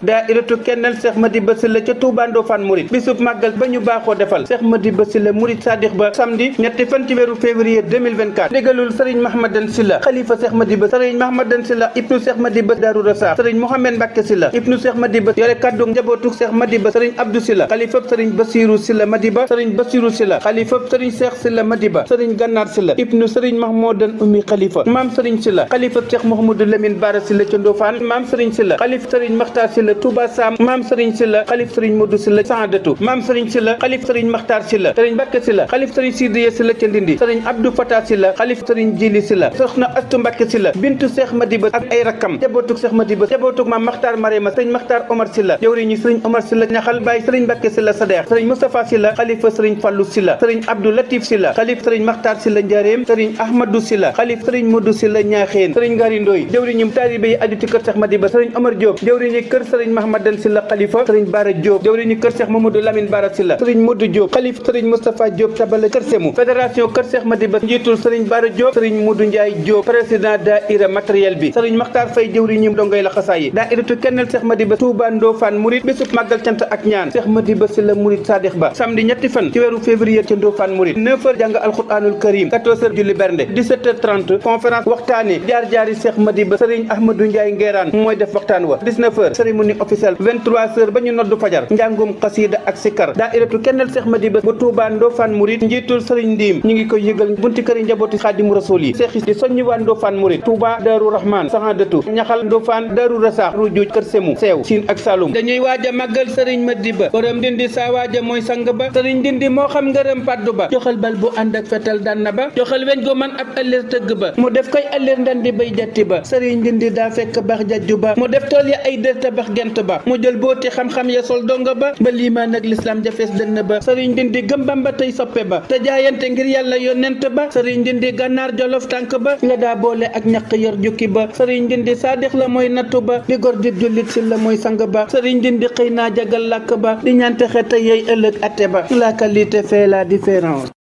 daayiratu kennal Cheikh Madiba Sylla ca Touba Ndofane Mouride bisub màggal ba ñu baaxoo defal Cheikh Madiba Sylla Mouride Sadikh ba samedi ñetti fan ci weeru février 2024 ndigalul Serigne Mahamadan Sylla xalifa Cheikh Madiba Serigne Mahamadan Sylla ibnu Cheikh Madiba Darou Rassakh Serigne Mohamed Mbacke Sylla ibnu Cheikh Madiba yore kaddu njabootu Cheikh Madiba Serigne Abdou Sylla xalifab Serigne Bassirou Sylla Madiba Serigne Bassirou Sylla xalifab Serigne Cheikh Sylla Madiba Serigne Gannar Sylla ibnu Serigne Mahmoudan Oumy xalifa maam Serigne Sylla xalifab Cheikh Mouhamadou Lamine Bara Sylla ca Ndofane maam Serigne Sylla xalif Serigne Makhtar Sylla Touba Sam maam Serigne Sylla xalif Serigne Modou Sylla Saadatu maam Serigne Sylla xalif Serigne Makhtar Sylla Serigne Mbacke Sylla xalif Serigne Sidiya Sylla ca Ndindi Serigne Abdou Fatah Sylla xalif Serigne Djili Sylla soxna Astu Mbacke Sylla bintu Cheikh Madiba ak ay rakkam jabootug Cheikh Madiba jabootug maam Makhtar Marema Serigne Makhtar Omar Sylla jawriñu Serigne Omar Sylla ñaxal baay Serigne Mbacke Sylla Sadikh Serigne Moustapha Sylla xalifa Serigne Fallou Sylla Serigne Abdou Latif Sylla xalif Serigne Makhtar Sylla Ndiarème Serigne Ahmadou Sylla xalif Serigne Modou Sylla Ñaaxeen Serigne Ngari Ndoy jawriñu taalibe yi aju ci kër Cheikh Madiba Serigne Omar Diop jawriñu kër Serigne Mahamadan Sylla xalifa Serigne Bara Diop jawriñu kër Cheikh Mamadou Lamine Bara Sylla Serigne Modou Diop xalif Serigne Moustapha Diop tabala kër Semu fédération kër Cheikh Madiba njiitul Serigne Bara Diop Serigne Modou Ndiaye Diop président daïra matériel bi Serigne Makhtar Faye jawriñu dongoy la xasaay daïratu kennal Cheikh Madiba Touba Ndofane Mouride bésub màggal cant ak ñaan Cheikh Madiba Sylla Mouride Sadikh ba samedi ñetti fan ci weeru février ca Ndofane Mouride 9h jàng alquranul karim 14h julli bernde 17h30 conférence waxtaane jaar-jaari Cheikh Madiba Serigne Ahmadou Ndiaye Nguerane mooy def waxtaan wa 19h cérémonie officielle 23h ba ñu noddu fajar njàngum xasida ak sikar daayiratu kennal Cheikh Madiba bu Touba Ndofane Mouride njiitul Serigne Ndim ñu ngi koy yëgal bunti këri njabooti Xaadimu Rasuul yi Cheikh di soññi waa Ndofane Mouride Touba Darou Rahman Saxaadatu ñaxal Ndofane Darou Rassakh Rujuuj kër Semu Seew Siin ak Saloum dañuy waaja màggal Serigne Madiba borom Ndindi saa waaja mooy sang ba Serigne Ndindi moo xam ngërëm paddu ba joxal bal bu ànd ak fetal daan na ba joxal weñ gu man ab ëllër tëgg ba mu def koy ëllër ndandi bay jatti ba Serigne Ndindi daa fekk bax jajju ba mu def tool ya ay dër tabax gent ba mu jël booti xam-xam ya sol donga ba liimaan ak l'islam jafees dënn ba Serigne Ndindi gëm Bamba tey soppe ba te jaayante ngir yàlla yonent ba Serigne Ndindi gànnaar jolof tànk ba la daa boole ak ñaq yor jukki ba Serigne Ndindi Sadikh la mooy nattu ba di gor di jullit si la mooy sang ba Serigne Ndindi xëy naa jagal làkk ba di ñante xete yey ëllëg atte ba la qualité fait la différence.